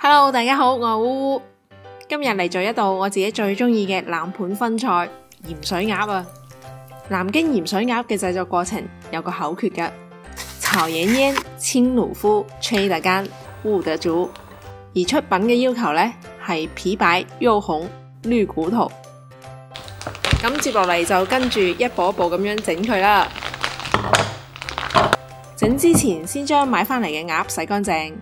Hello， 大家好，我係烏烏，今日嚟做一道我自己最中意嘅南盤分菜鹽水鴨啊！南京鹽水鴨嘅製作過程有個口訣嘅，炒鹽醃、清滷敷、吹得乾、烀得足。而出品嘅要求呢係皮白、肉紅、綠骨頭。咁接落嚟就跟住一步一步咁樣整佢啦。整之前先將買返嚟嘅鴨洗乾淨，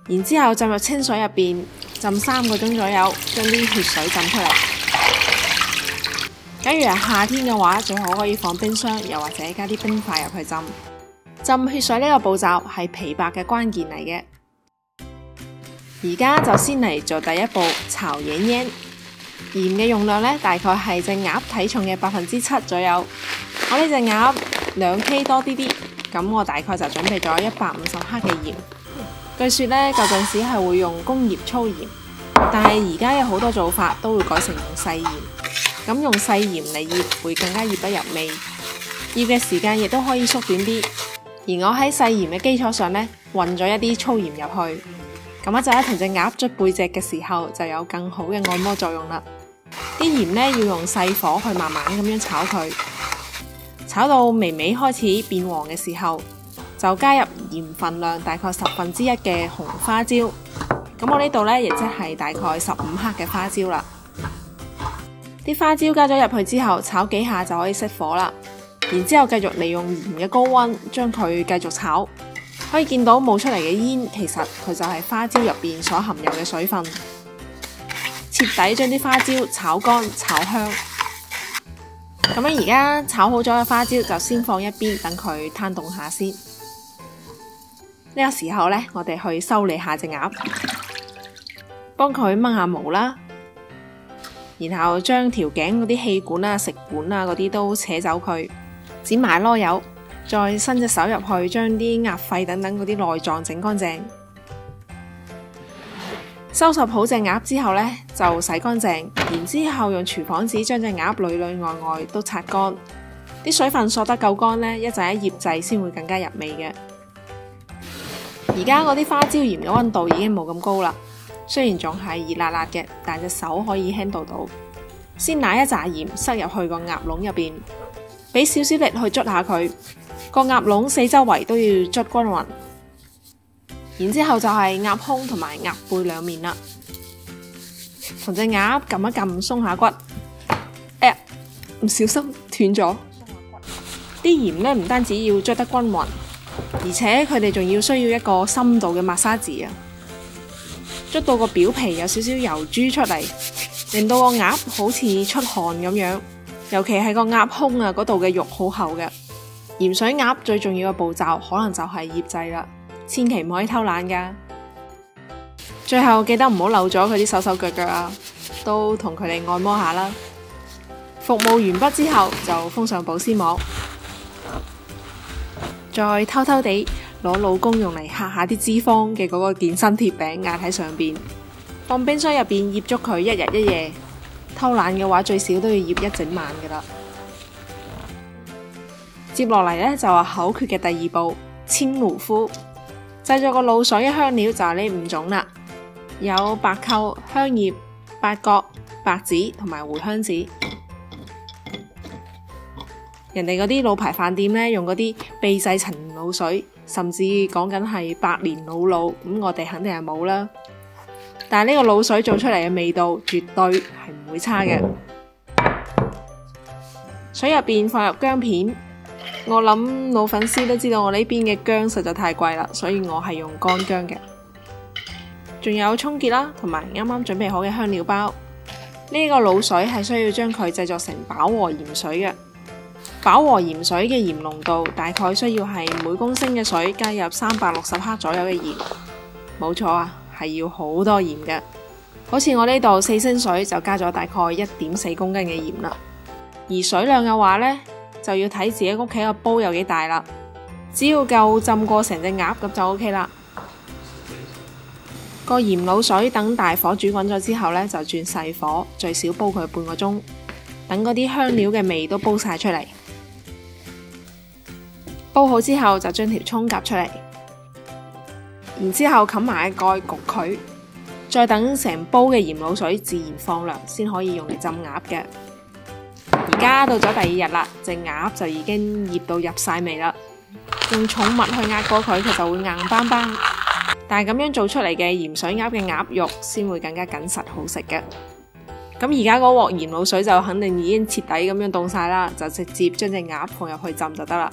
然之後浸入清水入邊浸3個鐘左右，將啲血水浸出嚟。假如係夏天嘅話，最好可以放冰箱，又或者加啲冰塊入去浸。浸血水呢個步驟係皮白嘅關鍵嚟嘅。而家就先嚟做第一步炒鹽醃。鹽嘅用量呢，大概係隻鴨體重嘅7%左右。我呢隻鴨2 K 多啲啲，咁我大概就準備咗150克嘅鹽。據說呢，舊陣時係會用工業粗鹽，但係而家有好多做法都會改成用細鹽。咁用細鹽嚟醃會更加醃得入味，醃嘅時間亦都可以縮短啲。而我喺細鹽嘅基礎上呢，混咗一啲粗鹽入去。咁一陣同隻鴨捽背脊嘅時候，就有更好嘅按摩作用啦。啲鹽呢要用細火去慢慢咁樣炒佢，炒到微微開始變黃嘅時候，就加入鹽分量大概1/10嘅紅花椒。咁我呢度呢，亦即係大概15克嘅花椒啦。啲花椒加咗入去之後，炒幾下就可以熄火啦。然之後繼續利用鹽嘅高溫將佢繼續炒。可以見到冒出嚟嘅煙，其實佢就係花椒入邊所含有嘅水分。徹底將啲花椒炒乾炒香。咁樣而家炒好咗嘅花椒就先放一邊，等佢攤凍下先。呢個時候呢，我哋去修理下隻鴨，幫佢掹下毛啦，然後將條頸嗰啲氣管啊、食管啊嗰啲都扯走佢，剪埋籮柚。再伸隻手入去，將啲鴨肺等等嗰啲內臟整乾淨。收拾好隻鴨之後呢，就洗乾淨，然之後用廚房紙將隻鴨裏裏外外都擦乾，啲水分索得夠乾呢，一陣一醃製先會更加入味嘅。而家嗰啲花椒鹽嘅溫度已經冇咁高啦，雖然仲係熱辣辣嘅，但隻手可以 handle 到。先拿一紮鹽塞入去個鴨籠入邊，俾少少力去捽下佢。個鴨籠四周圍都要捽均勻，然之後就係鴨胸同埋鴨背兩面啦。同隻鴨撳一撳鬆下骨，唔小心斷咗。啲鹽呢唔單止要捽得均勻，而且佢哋仲要需要一個深度嘅抹砂紙啊，捽到個表皮有少少油珠出嚟，令到個鴨好似出汗咁樣。尤其係個鴨胸啊嗰度嘅肉好厚嘅。鹽水鴨最重要嘅步驟可能就係醃製啦，千祈唔可以偷懶噶。最後記得唔好漏咗佢啲手腳腳啊，都同佢哋按摩下啦。服務完畢之後就封上保鮮膜，再偷偷地攞老公用嚟嚇下啲脂肪嘅嗰個健身鐵餅壓喺上邊，放冰箱入邊醃足佢1日1夜。偷懶嘅話最少都要醃1整晚噶啦。接落嚟呢，就係口訣嘅第2步清滷敷。製作個滷水嘅香料就係呢5種啦，有白蔻、香葉、八角、白芷同埋茴香籽。人哋嗰啲老牌飯店呢，用嗰啲秘製陳年滷水，甚至講緊係百年老滷，咁我哋肯定係冇啦。但係呢個滷水做出嚟嘅味道絕對係唔會差嘅。水入邊放入薑片。我諗老粉絲都知道我呢邊嘅薑實在太貴啦，所以我係用乾薑嘅。仲有蔥結啦，同埋啱啱準備好嘅香料包。呢個滷水係需要將佢製作成飽和鹽水嘅。飽和鹽水嘅鹽濃度大概需要係每公升嘅水加入360克左右嘅鹽。冇錯啊，係要好多鹽嘅。好似我呢度4升水就加咗大概1.4公斤嘅鹽啦。而水量嘅話呢，就要睇自己屋企個煲有幾大啦，只要夠浸過成隻鴨咁就 OK 啦。個鹽滷水等大火煮滾咗之後呢，就轉細火，最少煲佢半個鐘，等嗰啲香料嘅味都煲晒出嚟。煲好之後就將條蔥夾出嚟，然之後冚埋蓋焗佢，再等成煲嘅鹽滷水自然放涼，先可以用嚟浸鴨嘅。而家到咗第二日啦，隻鴨就已經醃到入晒味啦。用重物去壓過佢，佢就會硬邦邦。但係咁樣做出嚟嘅鹽水鴨嘅鴨肉先會更加緊實好食嘅。咁而家嗰鑊鹽滷水就肯定已經徹底咁樣凍晒啦，就直接將隻鴨放入去浸就得啦。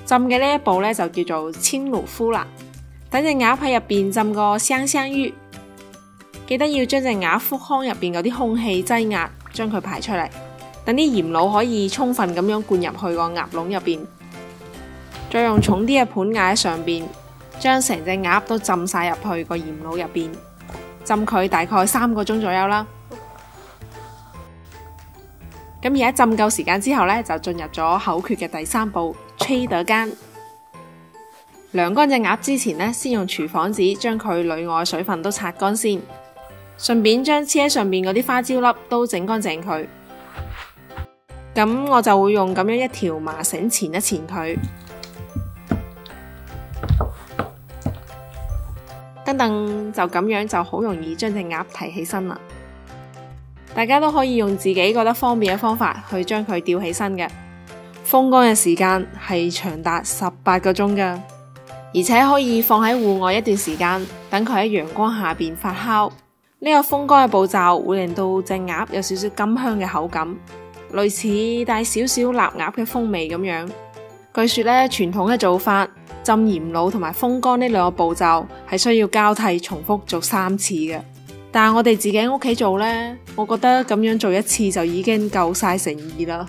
浸嘅呢一步呢，就叫做清滷夫啦。等隻鴨喺入邊浸個香香於，記得要將隻鴨腹腔入邊嗰啲空氣擠壓，將佢排出嚟，等啲鹽滷可以充分咁樣灌入去個鴨籠入邊。再用重啲嘅盤架喺上邊，將成隻鴨都浸晒入去個鹽滷入邊，浸佢大概3個鐘左右啦。咁而家浸夠時間之後呢，就進入咗口訣嘅第3步，吹得乾。涼乾隻鴨之前呢，先用廚房紙將佢裏外水分都擦乾先，順便將黐喺上面嗰啲花椒粒都整乾淨佢。咁我就會用咁樣一條麻繩纏一纏佢。噔噔，就咁樣就好容易將隻鴨提起身啦。大家都可以用自己覺得方便嘅方法去將佢吊起身嘅。風乾嘅時間係長達18個鐘噶，而且可以放喺戶外一段時間，等佢喺陽光下邊發酵。呢個風乾嘅步驟會令到隻鴨有少少甘香嘅口感，類似帶少少臘鴨嘅風味咁樣。據說呢，傳統嘅做法，浸鹽滷同埋風乾呢2個步驟係需要交替重複做3次嘅。但係我哋自己喺屋企做呢，我覺得咁樣做1次就已經夠晒誠意啦。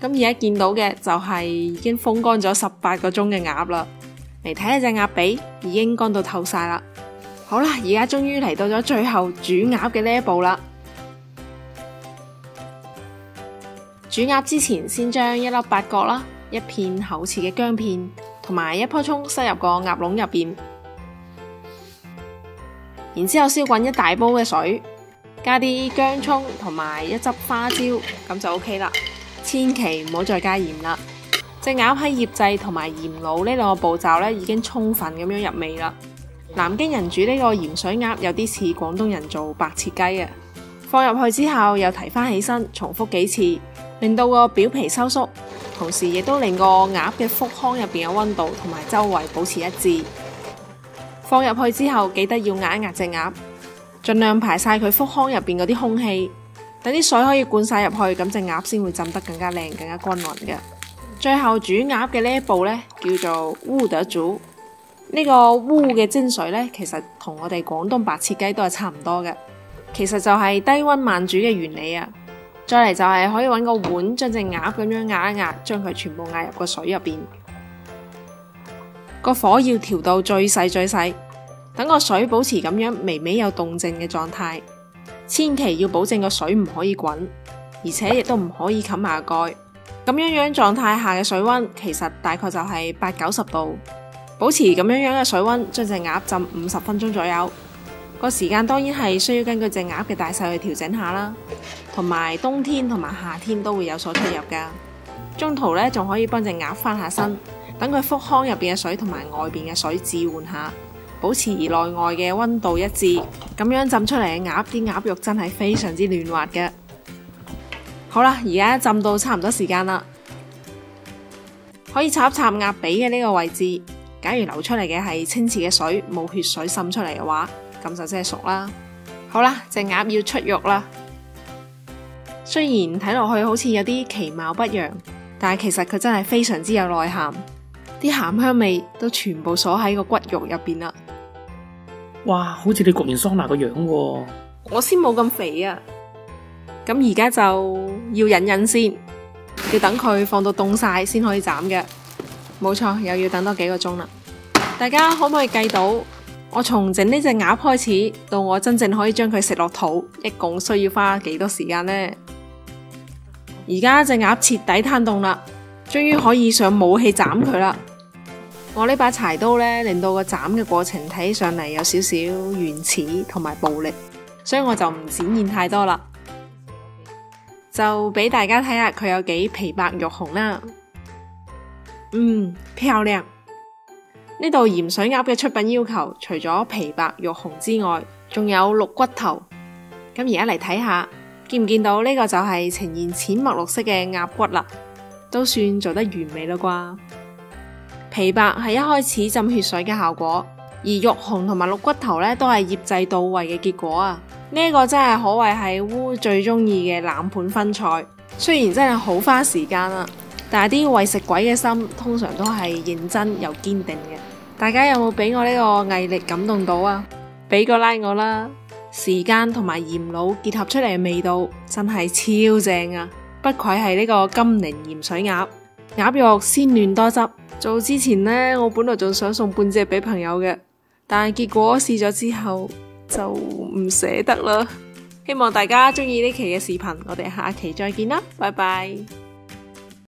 咁而家見到嘅就係已經風乾咗18個鐘嘅鴨啦。嚟睇下隻鴨髀已經乾到透晒啦。好啦，而家終於嚟到咗最後煮鴨嘅呢一步啦。煮鴨之前，先將1粒八角啦、1片厚切嘅薑片同埋1棵蔥塞入個鴨籠入邊。然之後燒滾一大煲嘅水，加啲薑蔥同埋1汁花椒，咁就 OK 啦。千祈唔好再加鹽啦。隻鴨喺醃製同埋鹽滷呢2個步驟呢，已經充分咁樣入味啦。南京人煮呢個鹽水鴨有啲似廣東人做白切雞啊。放入去之後又提翻起身，重複幾次，令到個表皮收縮，同時亦都令個鴨嘅腹腔入邊嘅溫度同埋周圍保持一致。放入去之後，記得要壓一壓隻鴨，盡量排晒佢腹腔入邊嗰啲空氣，等啲水可以灌晒入去，咁隻鴨先會浸得更加靚、更加均勻嘅。最後煮鴨嘅呢一步呢，叫做煨得煮。呢個煨嘅精髓呢，其實同我哋廣東白切雞都係差唔多嘅，其實就係低溫慢煮嘅原理啊。再嚟就係可以揾個碗將隻鴨咁樣壓一壓，將佢全部壓入個水入邊。個火要調到最細最細，等個水保持咁樣微微有動靜嘅狀態，千祈要保證個水唔可以滾，而且亦都唔可以冚下蓋。咁樣狀態下嘅水溫其實大概就係80-90度，保持咁樣嘅水溫，將隻鴨浸50分鐘左右。個時間當然係需要根據隻鴨嘅大細去調整下啦，同埋冬天同埋夏天都會有所出入噶。中途呢，仲可以幫隻鴨翻下身，等佢腹腔入邊嘅水同埋外邊嘅水置換下，保持內外嘅溫度一致。咁樣浸出嚟嘅鴨，啲鴨肉真係非常之嫩滑嘅。好啦，而家浸到差唔多時間啦，可以插一插鴨髀嘅呢個位置。假如流出嚟嘅係清澈嘅水，冇血水滲出嚟嘅話，咁就真係熟啦。好啦，隻鴨要出肉啦。雖然睇落去好似有啲其貌不揚，但係其實佢真係非常之有內涵，啲鹹香味都全部鎖喺個骨肉入邊啦。哇，好似你焗完桑拿個樣喎。我先冇咁肥啊。咁而家就要忍忍先，要等佢放到凍晒先可以斬嘅。冇錯，又要等多幾個鐘啦。大家可唔可以計到我從整呢隻鴨開始到我真正可以將佢食落肚，一共需要花幾多時間呢？而家隻鴨徹底攤凍啦，終於可以上武器斬佢啦。我呢把柴刀呢，令到個斬嘅過程睇起上嚟有少少原始同埋暴力，所以我就唔展現太多啦，就俾大家睇下佢有幾皮白肉紅啦。漂亮！呢道鹽水鴨嘅出品要求，除咗皮白肉紅之外，仲有鹿骨頭。咁而家嚟睇下，見唔見到呢個就係呈現淺墨綠色嘅鴨骨啦，都算做得完美啦啩。皮白係一開始浸血水嘅效果，而肉紅同埋鹿骨頭呢都係醃製到位嘅結果啊！呢個真係可謂係烏最中意嘅冷盤分菜。雖然真係好花時間啊，但係啲為食鬼嘅心通常都係認真又堅定嘅。大家有冇俾我呢個毅力感動到啊？俾個 like 我啦！時間同埋鹽滷結合出嚟嘅味道真係超正啊！不愧係呢個金寧鹽水鴨，鴨肉鮮嫩多汁。做之前呢，我本來仲想送半隻俾朋友嘅，但係結果試咗之後就唔捨得啦。希望大家中意呢期嘅視頻，我哋下期再見啦，拜拜。